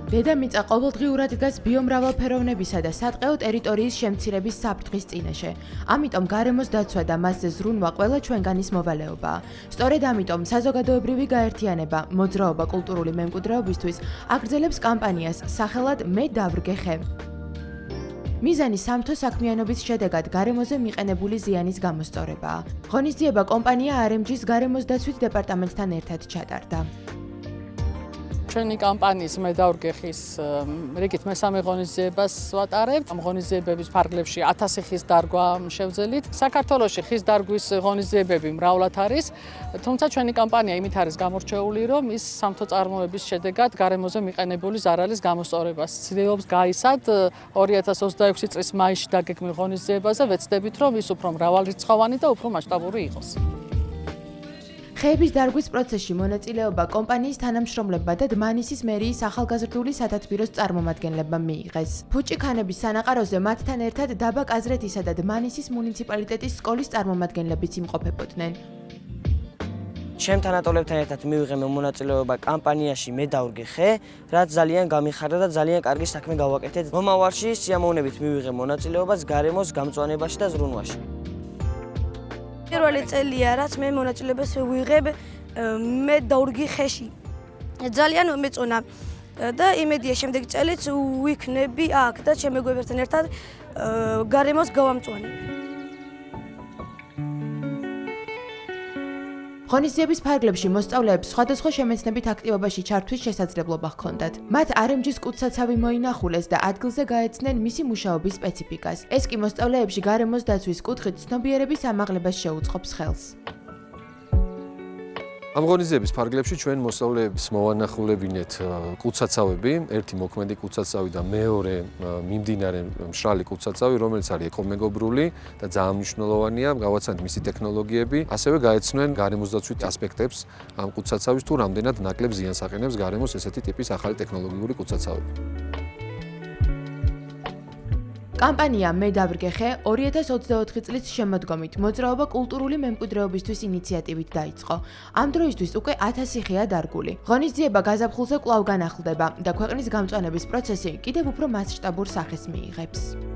დედამიწა ყოველდღიურად დგას ბიომრავალფეროვნებისა და სატყეო ტერიტორიის შემცირების საფრთხის წინაშე. ამიტომ გარემოს დაცვა და მასზე ზრუნვა ყველა ჩვენგანის მოვალეობაა. სწორედ ამიტომ საზოგადოებრივი გაერთიანება მოძრაობა კულტურული მემკვიდრეობისთვის აგრძელებს კამპანიას სახელად მე დავრგე ხე. მიზანი სამთო საქმიანობის შედეგად გარემოზე მიყენებული ზიანის გამოსწორებაა. ღონისძიება კომპანია RMG-ს გარემოს დაცვით დეპარტამენტთან ერთად ჩატარდა. ჩვენი კამპანიის მე დავრგე ხის რიგით მესამე ღონისძიებას ვატარებთ. ამ ღონისძიებების ფარგლებში 1000 ხის დარგვა შევძელით. საქართველოში ხის დარგვის ღონისძიებები მრავლად არის, თუმცა ჩვენი კამპანია იმით არის გამორჩეული, რომ ის სამთო წარმოების შედეგად გარემოზე მიყენებული ზარალის გამოსწორებას ცდილობს გაისად 2026 წლის მაისში დაგეგმილ ღონისძიებაზე ვეცდებით, რომ ის უფრო მრავალრიცხოვანი და უფრო მასშტაბური იყოს. ხეების დარგვის პროცესში მონაწილეობა კომპანიის თანამშრომლებმა და დმანისის მერიის ახალგაზრდული სათათბიროს წარმომადგენლებმა მიიღეს. ფუჭიქანების სანაყაროზე მათთან ერთად დაბა კაზრეთისა და დმანისის მუნიციპალიტეტის სკოლის წარმომადგენლებიც იმყოფებოდნენ. ჩემთან ატოლებთან ერთად მივიღე მონაწილეობა კამპანიაში მე დავრგე ხე, რაც ძალიან გამიხარდა და ძალიან კარგი საქმე გავაკეთეთ. მომავალში სიამოვნებით მივიღე მონაწილეობას გარემოს გამწვანებაში და ზრუნვაში. პირველი წელია, რაც მე მონაწილეობას ვიღებ მე დავრგი ხეში. ძალიან მეწონა და იმედია შემდეგი წელიც ვიქნები აქ და ჩემ მეგობრებთან ერთად გარემოს გავამწვანებ. ღონისძიების ფარგლებში მოსწავლეებს სხვადასხვა შემეცნებით აქტივობაში ჩართვის შესაძლებლობა ჰქონდათ. მათ RMG-ს კუთსაცავი მოინახულეს და ადგილზე გაეცნენ მისი მუშაობის სპეციფიკას. ეს კი მოსწავლეებში გარემოს დაცვის კუთხით ცნობიერების ამაღლებას შეუწყობს ხელს. ამ ღონისძიების ფარგლებში ჩვენ მოსწავლეებს მოვანახულებინეთ კუთსაცავები, ერთი მოქმედი კუთსაცავი და მეორე მიმდინარე მშრალი კუთსაცავი, რომელიც არის ეკომეგობრული და ძალიან მნიშვნელოვანია, გავაცანთ მისი ტექნოლოგიები, ასევე გაეცნნენ გარემოს დაცვით ასპექტებს ამ კუთსაცავის თუ რამდენად ნაკლებ ზიანს აყენებს გარემოს ესეთი ტიპის ახალი ტექნოლოგიური კუთსაცავები. კამპანია მე დავრგე ხე 2024 წლის შემოდგომით მოძრაობა კულტურული მემკვიდრეობისთვის ინიციატივით დაიწყო. ამ დროისთვის უკვე 1000 ხეა დარგული. ღონისძიება გაზაფხულზე კვლავ განახლდება და ქვეყნის გამწვანების პროცესი კიდევ უფრო მასშტაბურ სახეს მიიღებს.